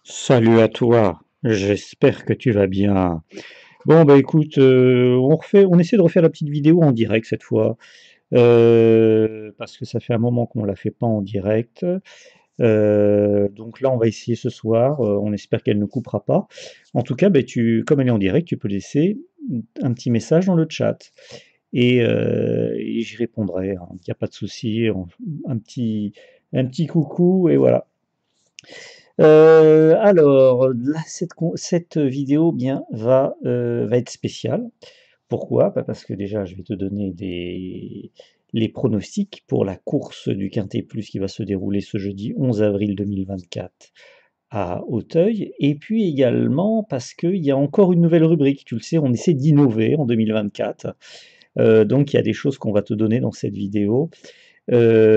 Salut à toi, j'espère que tu vas bien. Bon bah écoute, on essaie de refaire la petite vidéo en direct cette fois, parce que ça fait un moment qu'on la fait pas en direct. Donc là on va essayer ce soir, on espère qu'elle ne coupera pas. En tout cas, bah, comme elle est en direct, tu peux laisser un petit message dans le chat et j'y répondrai, hein, il n'y a pas de souci, un petit, un petit coucou et voilà. Alors là, cette vidéo bien va être spéciale. Pourquoi? Bah, parce que déjà je vais te donner les pronostics pour la course du Quintet Plus qui va se dérouler ce jeudi 11 avril 2024 à Auteuil, et puis également parce qu'il y a encore une nouvelle rubrique. Tu le sais, on essaie d'innover en 2024, donc il y a des choses qu'on va te donner dans cette vidéo, deux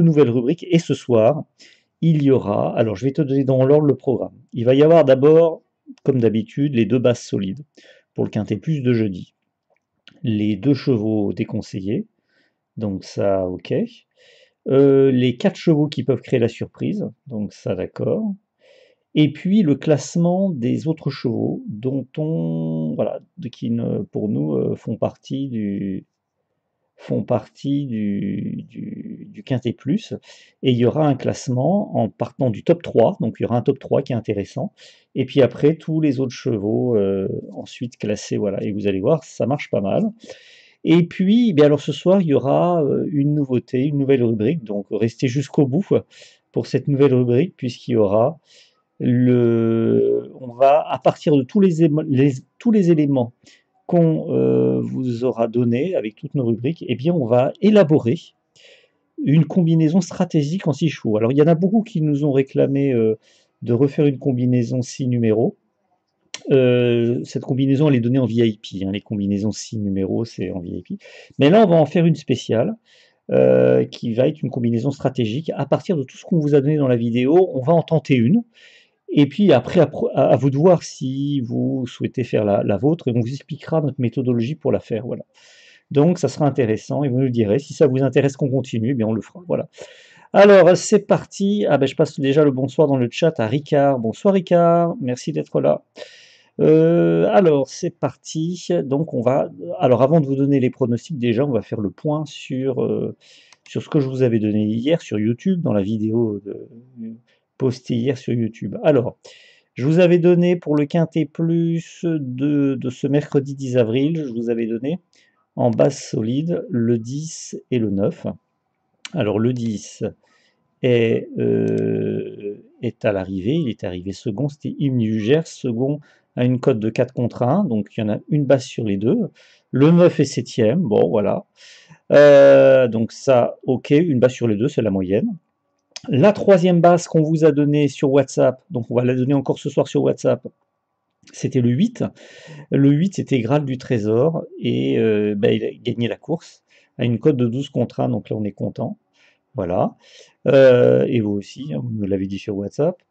nouvelles rubriques. Et ce soir, il y aura, alors je vais te donner dans l'ordre le programme. Il va y avoir d'abord, comme d'habitude, les deux bases solides pour le quintet plus de jeudi. Les deux chevaux déconseillés, donc ça, ok. Les quatre chevaux qui peuvent créer la surprise, donc ça, d'accord. Et puis le classement des autres chevaux dont voilà, qui pour nous font partie du Quintet Plus, et il y aura un classement en partant du top 3, donc il y aura un top 3 qui est intéressant, et puis après tous les autres chevaux ensuite classés, voilà, et vous allez voir, ça marche pas mal. Et puis, eh bien alors ce soir, il y aura une nouveauté, une nouvelle rubrique, donc restez jusqu'au bout pour cette nouvelle rubrique, puisqu'il y aura on va, à partir de tous les éléments qu'on vous aura donné avec toutes nos rubriques, eh bien, on va élaborer une combinaison stratégique en 6 chevaux. Alors, il y en a beaucoup qui nous ont réclamé de refaire une combinaison 6 numéros. Cette combinaison, elle est donnée en VIP, hein, les combinaisons 6 numéros, c'est en VIP. Mais là, on va en faire une spéciale qui va être une combinaison stratégique. À partir de tout ce qu'on vous a donné dans la vidéo, on va en tenter une. Et puis après, à vous de voir si vous souhaitez faire la vôtre, et on vous expliquera notre méthodologie pour la faire. Voilà. Donc ça sera intéressant et vous nous direz si ça vous intéresse qu'on continue, eh bien on le fera. Voilà. Alors c'est parti. Ah ben je passe déjà le bonsoir dans le chat à Ricard. Bonsoir Ricard, merci d'être là. Alors c'est parti. Donc on va. Alors avant de vous donner les pronostics, déjà on va faire le point sur ce que je vous avais donné hier sur YouTube dans la vidéo postée hier sur YouTube. Alors je vous avais donné pour le Quintet Plus de ce mercredi 10 avril, je vous avais donné en base solide le 10 et le 9. Alors le 10 est à l'arrivée, il est arrivé second, c'était Hymne du Gers, second à une cote de 4 contre 1, donc il y en a une base sur les deux. Le 9 est septième, bon voilà. Donc ça, ok, une base sur les deux, c'est la moyenne. La troisième base qu'on vous a donnée sur WhatsApp, donc on va la donner encore ce soir sur WhatsApp, c'était le 8. Le 8, c'était Graal du Trésor, et bah, il a gagné la course à une cote de 12 contre 1, donc là on est content. Voilà. Et vous aussi, hein, vous me l'avez dit sur WhatsApp.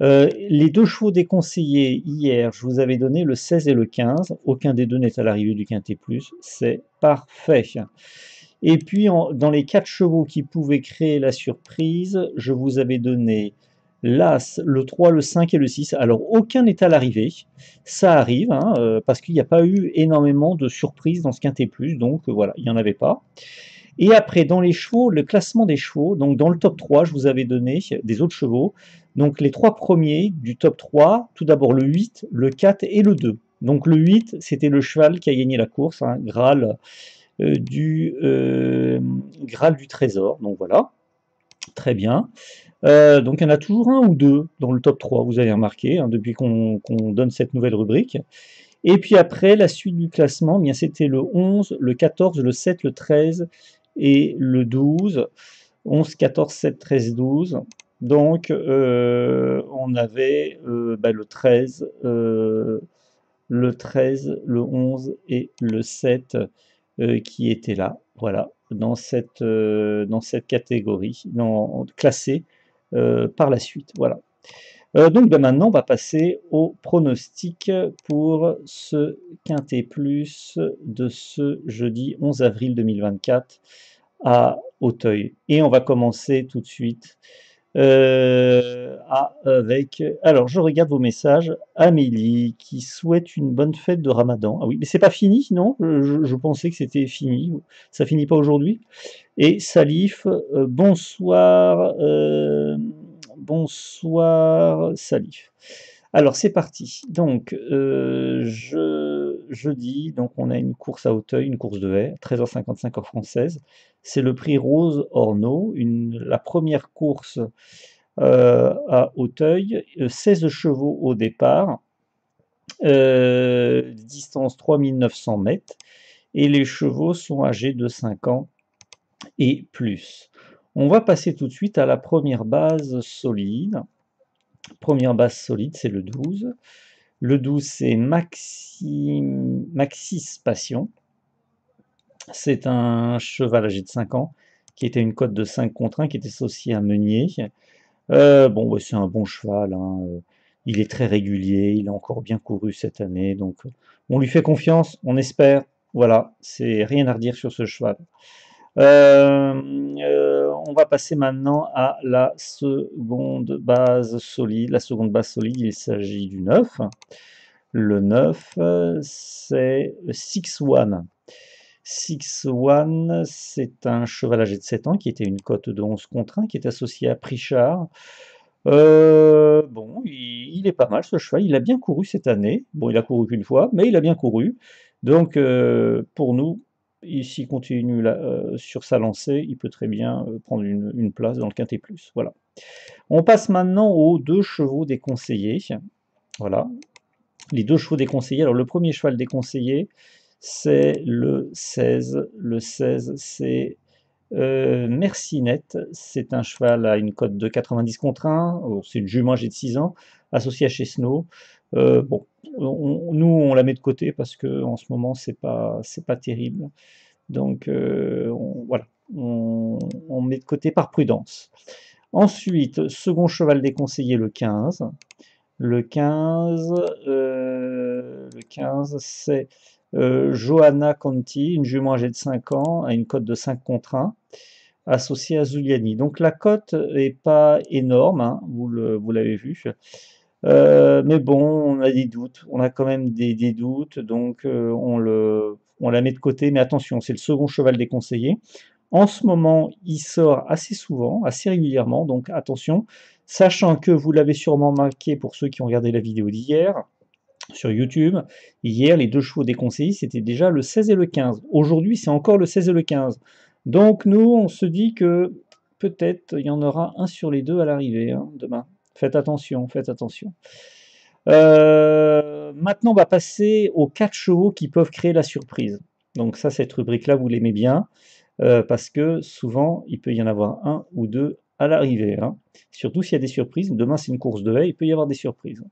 Les deux chevaux déconseillés hier, je vous avais donné le 16 et le 15. Aucun des deux n'est à l'arrivée du Quintet Plus. C'est parfait. Et puis, dans les quatre chevaux qui pouvaient créer la surprise, je vous avais donné l'As, le 3, le 5 et le 6. Alors, aucun n'est à l'arrivée. Ça arrive, hein, parce qu'il n'y a pas eu énormément de surprises dans ce Quintet Plus. Donc, voilà, il n'y en avait pas. Et après, dans les chevaux, le classement des chevaux, donc dans le top 3, je vous avais donné des autres chevaux. Donc les trois premiers du top 3, tout d'abord le 8, le 4 et le 2. Donc le 8, c'était le cheval qui a gagné la course, hein, Graal du Trésor. Donc voilà, très bien. Donc il y en a toujours un ou deux dans le top 3, vous avez remarqué, hein, depuis qu'on donne cette nouvelle rubrique. Et puis après, la suite du classement, eh bien c'était le 11, le 14, le 7, le 13 et le 12. 11, 14, 7, 13, 12. Donc on avait le 13, le 11 et le 7 qui étaient là, voilà, dans cette catégorie, classée par la suite. Voilà. Donc ben, maintenant, on va passer au pronostic pour ce Quintet Plus de ce jeudi 11 avril 2024 à Auteuil. Et on va commencer tout de suite Alors, je regarde vos messages. Amélie, qui souhaite une bonne fête de Ramadan. Ah oui, mais c'est pas fini, non? Je pensais que c'était fini. Ça finit pas aujourd'hui? Et Salif, bonsoir Salif. Alors c'est parti. Donc jeudi, donc on a une course à Auteuil, une course de haie, 13h55 heure française. C'est le prix Rose Orno, la première course à Auteuil, 16 chevaux au départ, distance 3900 mètres, et les chevaux sont âgés de 5 ans et plus. On va passer tout de suite à la première base solide. Première base solide, c'est le 12. Le 12, c'est Maxis Passion. C'est un cheval âgé de 5 ans qui était une cote de 5 contre 1 qui était associé à Meunier. Bon, ouais, c'est un bon cheval, hein. Il est très régulier, il a encore bien couru cette année, donc on lui fait confiance, on espère. Voilà, c'est rien à redire sur ce cheval. On va passer maintenant à la seconde base solide. La seconde base solide, il s'agit du 9. Le 9, c'est Six One. Six One, c'est un cheval âgé de 7 ans qui était une cote de 11 contre 1, qui est associé à Prichard. Bon, il est pas mal ce cheval, il a bien couru cette année. Bon, il a couru qu'une fois, mais il a bien couru. Donc, pour nous, s'il continue là, sur sa lancée, il peut très bien prendre une place dans le Quintet Plus. Voilà. On passe maintenant aux deux chevaux déconseillés. Voilà. Les deux chevaux déconseillés. Alors, le premier cheval déconseillé, c'est le 16. Le 16, c'est Mercinette. C'est un cheval à une cote de 90 contre 1. C'est une jument âgée de 6 ans, associée à Chesneau. Bon, nous, on la met de côté parce que en ce moment, c'est pas terrible. Donc, voilà, on met de côté par prudence. Ensuite, second cheval déconseillé, le 15. Le 15, c'est Johanna Conti, une jument âgée de 5 ans, à une cote de 5 contre 1, associée à Zuliani. Donc la cote n'est pas énorme, hein, vous l'avez vu. Mais bon, on a des doutes, on a quand même des doutes, donc on la met de côté. Mais attention, c'est le second cheval déconseillé. En ce moment, il sort assez souvent, assez régulièrement, donc attention, sachant que vous l'avez sûrement marqué pour ceux qui ont regardé la vidéo d'hier sur YouTube. Hier, les deux chevaux déconseillés, c'était déjà le 16 et le 15. Aujourd'hui, c'est encore le 16 et le 15. Donc nous, on se dit que peut-être il y en aura un sur les deux à l'arrivée, hein, demain. Faites attention, faites attention. Maintenant, on va passer aux 4 chevaux qui peuvent créer la surprise. Donc ça, cette rubrique-là, vous l'aimez bien, parce que souvent, il peut y en avoir un ou deux à l'arrivée, hein. Surtout s'il y a des surprises. Demain, c'est une course de haie, il peut y avoir des surprises.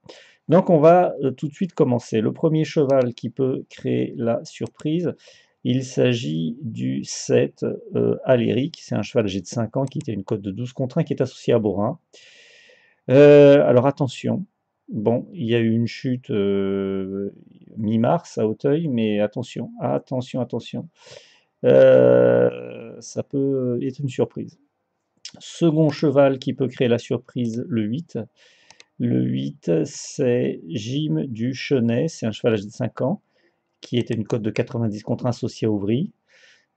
Donc on va tout de suite commencer. Le premier cheval qui peut créer la surprise, il s'agit du 7 Aléric. C'est un cheval âgé de 5 ans qui était une cote de 12 contre 1 qui est associé à Borin. Alors attention, bon, il y a eu une chute mi-mars à Auteuil, mais attention, attention, attention. Ça peut être une surprise. Second cheval qui peut créer la surprise, le 8. Le 8, c'est Jim du Chenet, c'est un cheval âgé de 5 ans, qui était une cote de 90 contre 1 associé à Ouvry.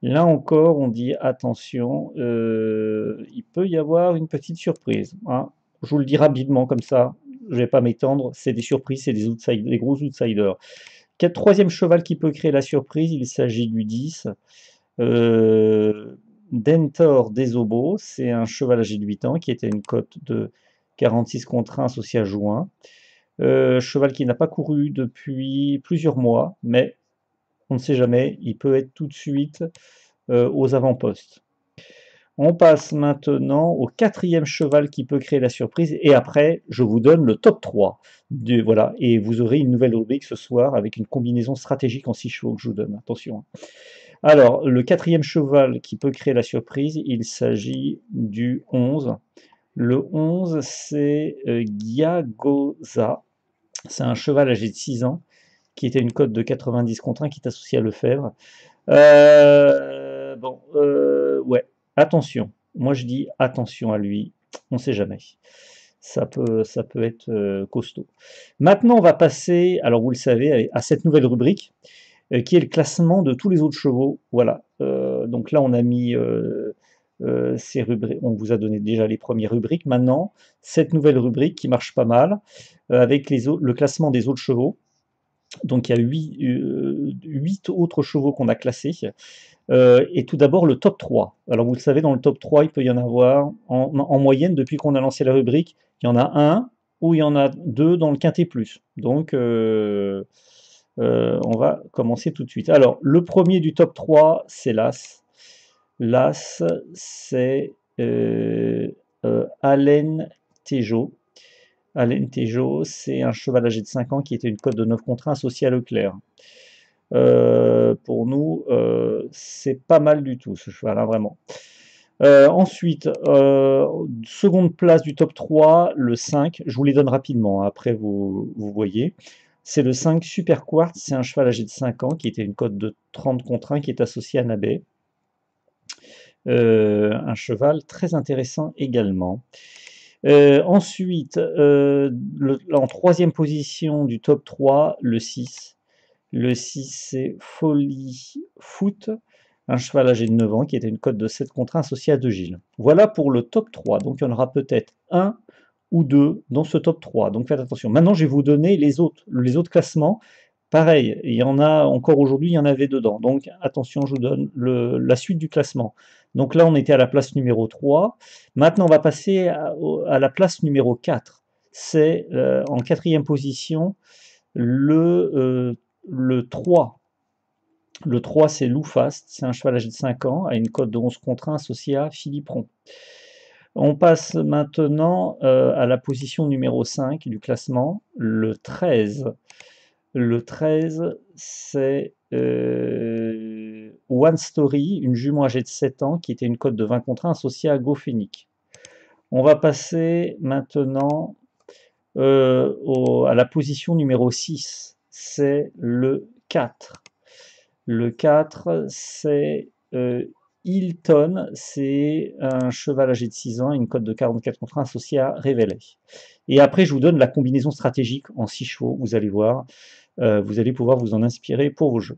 Là encore, on dit attention, il peut y avoir une petite surprise, hein. Je vous le dis rapidement comme ça, je ne vais pas m'étendre, c'est des surprises, c'est des gros outsiders. Troisième cheval qui peut créer la surprise, il s'agit du 10. Dentor des Obos, c'est un cheval âgé de 8 ans qui était une cote de 46 contre 1 associé à Juin. Cheval qui n'a pas couru depuis plusieurs mois, mais on ne sait jamais, il peut être tout de suite aux avant-postes. On passe maintenant au quatrième cheval qui peut créer la surprise, et après, je vous donne le top 3. Voilà, et vous aurez une nouvelle rubrique ce soir avec une combinaison stratégique en 6 chevaux que je vous donne, attention. Alors, le quatrième cheval qui peut créer la surprise, il s'agit du 11. Le 11, c'est Giagosa. C'est un cheval âgé de 6 ans qui était une cote de 90 contre 1 qui est associé à Lefebvre. Ouais, attention. Moi, je dis attention à lui. On ne sait jamais. ça peut être costaud. Maintenant, on va passer, alors vous le savez, à cette nouvelle rubrique qui est le classement de tous les autres chevaux. Voilà. Donc là, on a mis ces rubriques, on vous a donné déjà les premières rubriques. Maintenant, cette nouvelle rubrique qui marche pas mal, avec le classement des autres chevaux. Donc il y a 8 autres chevaux qu'on a classés. Et tout d'abord le top 3. Alors vous le savez, dans le top 3, il peut y en avoir en moyenne, depuis qu'on a lancé la rubrique, il y en a un ou il y en a deux dans le quintet plus. Donc on va commencer tout de suite. Alors le premier du top 3, c'est l'As. L'As, c'est Allen Tejo. Allen Tejo, c'est un cheval âgé de 5 ans qui était une cote de 9 contre 1 associée à Leclerc. Pour nous, c'est pas mal du tout ce cheval, hein, vraiment. Ensuite, seconde place du top 3, le 5, je vous les donne rapidement, hein, après vous voyez. C'est le 5 Super Quartz, c'est un cheval âgé de 5 ans qui était une cote de 30 contre 1 qui est associé à Nabé. Un cheval très intéressant également. Ensuite, en troisième position du top 3, le 6. Le 6, c'est Folly Foot, un cheval âgé de 9 ans qui était une cote de 7 contre 1 associé à De Gilles. Voilà pour le top 3. Donc il y en aura peut-être un ou deux dans ce top 3. Donc faites attention. Maintenant, je vais vous donner les autres classements. Pareil, il y en a encore aujourd'hui, il y en avait dedans. Donc attention, je vous donne la suite du classement. Donc là, on était à la place numéro 3. Maintenant, on va passer à la place numéro 4. C'est en quatrième position le 3. Le 3, c'est Loufast. C'est un cheval âgé de 5 ans, à une cote de 11 contre 1 associé à Philippe Ron. On passe maintenant à la position numéro 5 du classement, le 13. Le 13, c'est One Story, une jument âgée de 7 ans qui était une cote de 20 contre 1 associée à Gophénic. On va passer maintenant à la position numéro 6, c'est le 4. Le 4, c'est Hilton, c'est un cheval âgé de 6 ans, une cote de 44 contre 1 associée à Révélé. Et après, je vous donne la combinaison stratégique en 6 chevaux, vous allez voir, vous allez pouvoir vous en inspirer pour vos jeux.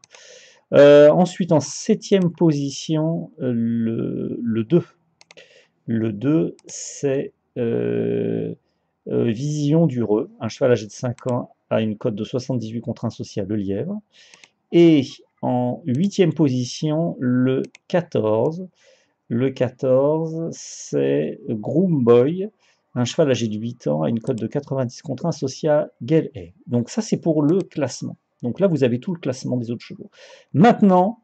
Ensuite, en 7e position, le 2. Le 2, c'est Vision d'Ureux, un cheval âgé de 5 ans à une cote de 78 contre 1 associé à Le Lièvre. Et en 8e position, le 14. Le 14, c'est Groom Boy, un cheval âgé de 8 ans à une cote de 90 contre 1 associé à Gelhay. Donc ça, c'est pour le classement. Donc là, vous avez tout le classement des autres chevaux. Maintenant,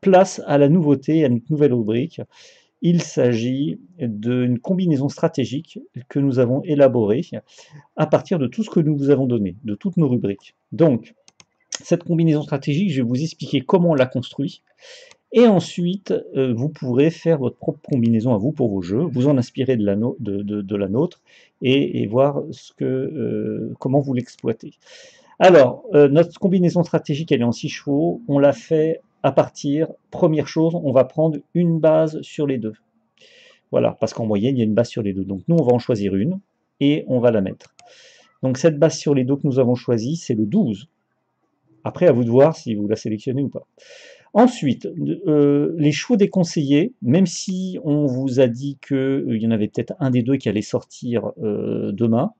place à la nouveauté, à notre nouvelle rubrique. Il s'agit d'une combinaison stratégique que nous avons élaborée à partir de tout ce que nous vous avons donné, de toutes nos rubriques. Donc, cette combinaison stratégique, je vais vous expliquer comment on l'a construit. Et ensuite, vous pourrez faire votre propre combinaison à vous pour vos jeux, vous en inspirer de la nôtre et voir comment vous l'exploitez. Alors, notre combinaison stratégique, elle est en 6 chevaux. On l'a fait à partir, première chose, on va prendre une base sur les deux. Voilà, parce qu'en moyenne, il y a une base sur les deux. Donc nous, on va en choisir une et on va la mettre. Donc cette base sur les deux que nous avons choisie, c'est le 12. Après, à vous de voir si vous la sélectionnez ou pas. Ensuite, les chevaux déconseillés, même si on vous a dit qu'il y en avait peut-être un des deux qui allait sortir demain,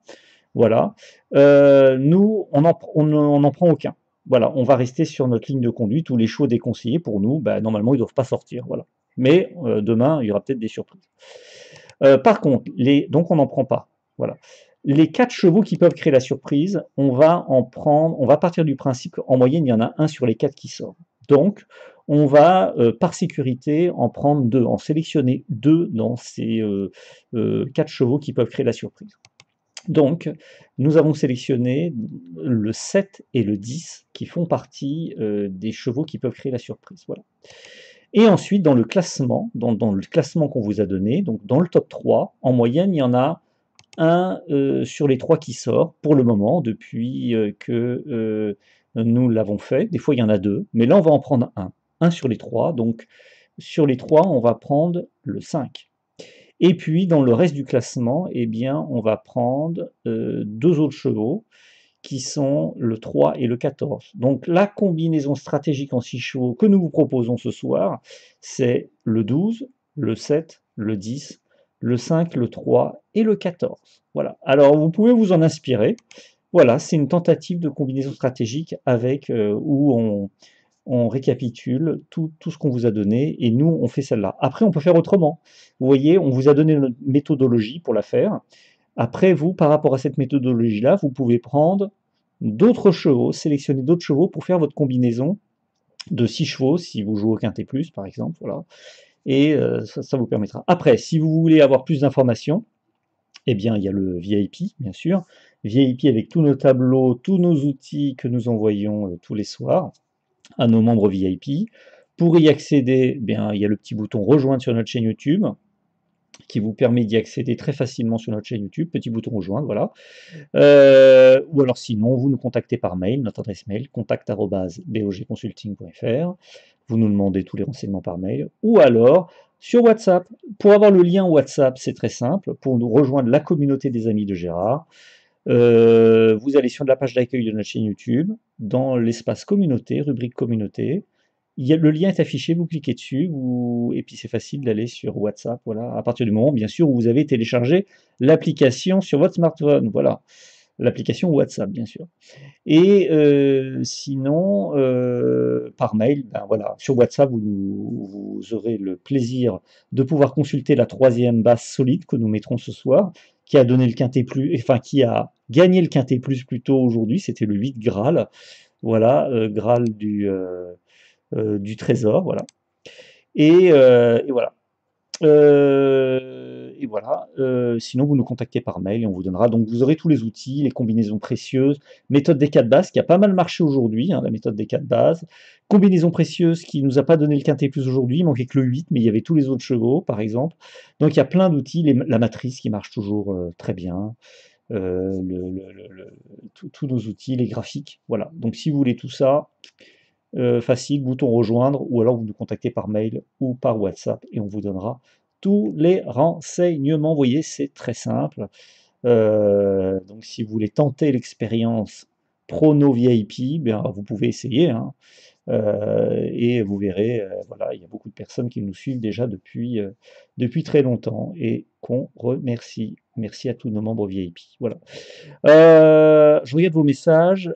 voilà, nous, on n'en prend aucun. Voilà, on va rester sur notre ligne de conduite où les chevaux déconseillés, pour nous, bah, normalement, ils ne doivent pas sortir. Voilà. Mais demain, il y aura peut-être des surprises. Par contre, donc on n'en prend pas. Voilà. Les 4 chevaux qui peuvent créer la surprise, on va partir du principe qu'en moyenne, il y en a un sur les 4 qui sort. Donc, on va, par sécurité, en prendre 2, en sélectionner 2 dans ces 4 chevaux qui peuvent créer la surprise. Donc, nous avons sélectionné le 7 et le 10 qui font partie des chevaux qui peuvent créer la surprise. Voilà. Et ensuite, dans le classement, dans le classement qu'on vous a donné, donc dans le top 3, en moyenne, il y en a un sur les 3 qui sort pour le moment, depuis que nous l'avons fait. Des fois, il y en a 2, mais là, on va en prendre un sur les 3. Donc, sur les 3, on va prendre le 5. Et puis, dans le reste du classement, eh bien, on va prendre deux autres chevaux qui sont le 3 et le 14. Donc, la combinaison stratégique en 6 chevaux que nous vous proposons ce soir, c'est le 12, le 7, le 10, le 5, le 3 et le 14. Voilà. Alors, vous pouvez vous en inspirer. Voilà, c'est une tentative de combinaison stratégique avec où on récapitule tout ce qu'on vous a donné et nous, on fait celle-là. Après, on peut faire autrement. Vous voyez, on vous a donné notre méthodologie pour la faire. Après, vous, par rapport à cette méthodologie-là, vous pouvez prendre d'autres chevaux, sélectionner d'autres chevaux pour faire votre combinaison de 6 chevaux, si vous jouez au quintet plus, par exemple. Voilà. Et ça vous permettra. Après, si vous voulez avoir plus d'informations, eh bien, il y a le VIP, bien sûr. VIP avec tous nos tableaux, tous nos outils que nous envoyons tous les soirs à nos membres VIP. Pour y accéder, eh bien, il y a le petit bouton rejoindre sur notre chaîne YouTube qui vous permet d'y accéder très facilement sur notre chaîne YouTube, petit bouton rejoindre, voilà. Ou alors sinon, vous nous contactez par mail, notre adresse mail, contact@bogconsulting.fr, vous nous demandez tous les renseignements par mail, ou alors sur WhatsApp. Pour avoir le lien WhatsApp, c'est très simple, pour nous rejoindre la communauté des amis de Gérard, vous allez sur la page d'accueil de notre chaîne YouTube, dans l'espace communauté, rubrique communauté, le lien est affiché, vous cliquez dessus, et puis c'est facile d'aller sur WhatsApp, voilà, à partir du moment, bien sûr, où vous avez téléchargé l'application sur votre smartphone, voilà, l'application WhatsApp, bien sûr. Et sinon, par mail, ben voilà, sur WhatsApp, vous aurez le plaisir de pouvoir consulter la troisième base solide que nous mettrons ce soir, qui a donné le quintet plus, enfin qui a gagné le quintet plus plutôt aujourd'hui, c'était le 8 Graal, voilà, Graal du trésor, voilà. Et voilà. Et voilà. Sinon, vous nous contactez par mail et on vous donnera. Donc, vous aurez tous les outils, les combinaisons précieuses, méthode des 4 bases qui a pas mal marché aujourd'hui, hein, la méthode des 4 bases. Combinaison précieuse qui nous a pas donné le quintet plus aujourd'hui, il manquait que le 8, mais il y avait tous les autres chevaux, par exemple. Donc, il y a plein d'outils, la matrice qui marche toujours très bien. Tous nos outils, les graphiques, voilà. Donc, si vous voulez tout ça, facile, bouton rejoindre, ou alors vous nous contactez par mail ou par WhatsApp et on vous donnera tous les renseignements. Vous voyez, c'est très simple. Donc si vous voulez tenter l'expérience Prono VIP, bien, vous pouvez essayer, hein. Et vous verrez, voilà, il y a beaucoup de personnes qui nous suivent déjà depuis très longtemps et qu'on remercie. Merci à tous nos membres VIP. Voilà. Je regarde vos messages.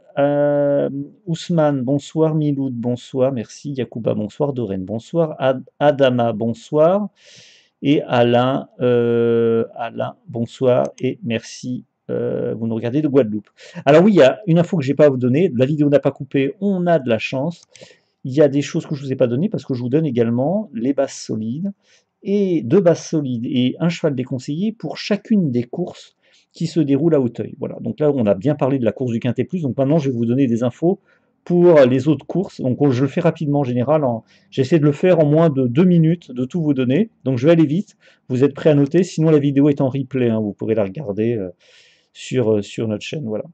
Ousmane, bonsoir. Miloud, bonsoir. Merci. Yacouba, bonsoir. Doreen, bonsoir. Adama, bonsoir. Et Alain, bonsoir. Et merci. Vous nous regardez de Guadeloupe. Alors oui, il y a une info que je n'ai pas à vous donner. La vidéo n'a pas coupé. On a de la chance. Il y a des choses que je ne vous ai pas données parce que je vous donne également les bases solides et deux bases solides et un cheval déconseillé pour chacune des courses qui se déroulent à Auteuil. Voilà. Donc là, on a bien parlé de la course du Quintet Plus. Donc maintenant, je vais vous donner des infos pour les autres courses. Donc je le fais rapidement en général. J'essaie de le faire en moins de 2 minutes, de tout vous donner. Donc je vais aller vite. Vous êtes prêts à noter. Sinon, la vidéo est en replay, hein. Vous pourrez la regarder sur notre chaîne. Voilà.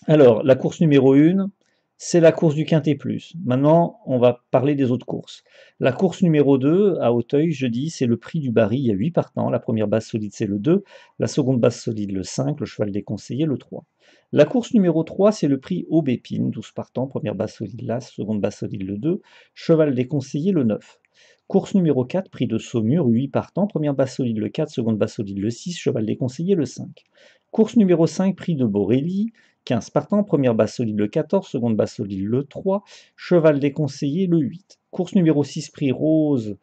Alors, la course numéro 1, c'est la course du Quintet Plus. Maintenant, on va parler des autres courses. La course numéro 2, à Auteuil, jeudi, c'est le prix du Barry. Il y a 8 partants. La première base solide, c'est le 2. La seconde base solide, le 5. Le cheval déconseillé, le 3. La course numéro 3, c'est le prix Aubépine. 12 partants. Première base solide, l'As. Seconde base solide, le 2. Cheval déconseillé, le 9. Course numéro 4, prix de Saumur, 8 partants. Première base solide, le 4. Seconde base solide, le 6. Cheval déconseillé, le 5. Course numéro 5, prix de Borelli. 15 partants, première base solide le 14, seconde base solide le 3, cheval déconseillé le 8. Course numéro 6, prix Rose,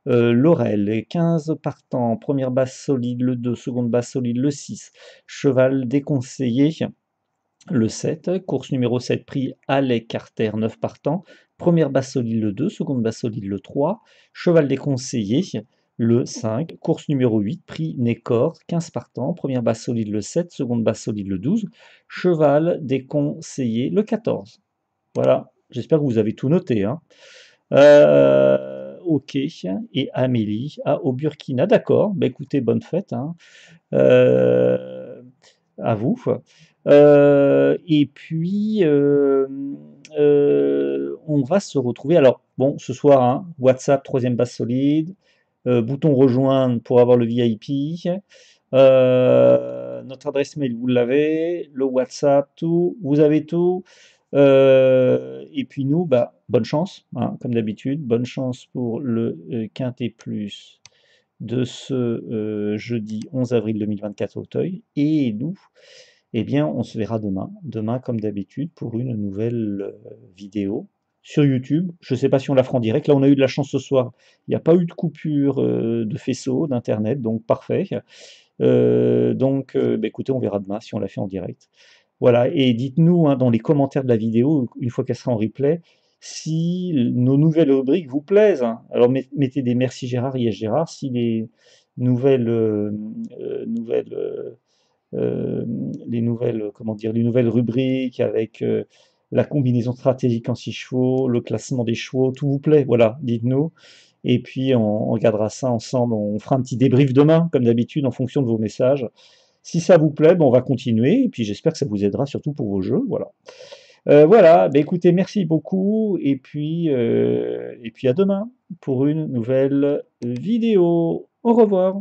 Laurel, 15 partants, première base solide le 2, seconde base solide le 6, cheval déconseillé le 7. Course numéro 7, prix Alec Carter, 9 partants, première base solide le 2, seconde base solide le 3, cheval déconseillé le 5, course numéro 8, prix Nécor, 15 partants, première base solide le 7, seconde base solide le 12, cheval déconseillé le 14. Voilà, j'espère que vous avez tout noté, hein. Ok, et Amélie, au Burkina, d'accord, bah écoutez, bonne fête, hein. À vous. Et puis, on va se retrouver, alors bon, ce soir, hein, WhatsApp, troisième base solide, bouton rejoindre pour avoir le VIP. Notre adresse mail, vous l'avez, le WhatsApp, tout, vous avez tout. Et puis nous, bah, bonne chance, hein, comme d'habitude, bonne chance pour le Quintet Plus de ce jeudi 11 avril 2024 à Auteuil. Et nous, eh bien, on se verra demain. Demain, comme d'habitude, pour une nouvelle vidéo sur YouTube. Je ne sais pas si on la fera en direct. Là, on a eu de la chance ce soir. Il n'y a pas eu de coupure de faisceau, d'Internet, donc parfait. Bah, écoutez, on verra demain si on la fait en direct. Voilà, et dites-nous hein, dans les commentaires de la vidéo, une fois qu'elle sera en replay, si nos nouvelles rubriques vous plaisent, hein. Alors mettez des merci Gérard, yes Gérard, si les nouvelles, nouvelles euh, comment dire, les nouvelles rubriques avec la combinaison stratégique en 6 chevaux, le classement des chevaux, tout vous plaît, voilà, dites-nous. Et puis on regardera ça ensemble, on fera un petit débrief demain, comme d'habitude, en fonction de vos messages. Si ça vous plaît, ben, on va continuer, et puis j'espère que ça vous aidera surtout pour vos jeux, voilà. Voilà, ben, écoutez, merci beaucoup, et puis à demain pour une nouvelle vidéo. Au revoir.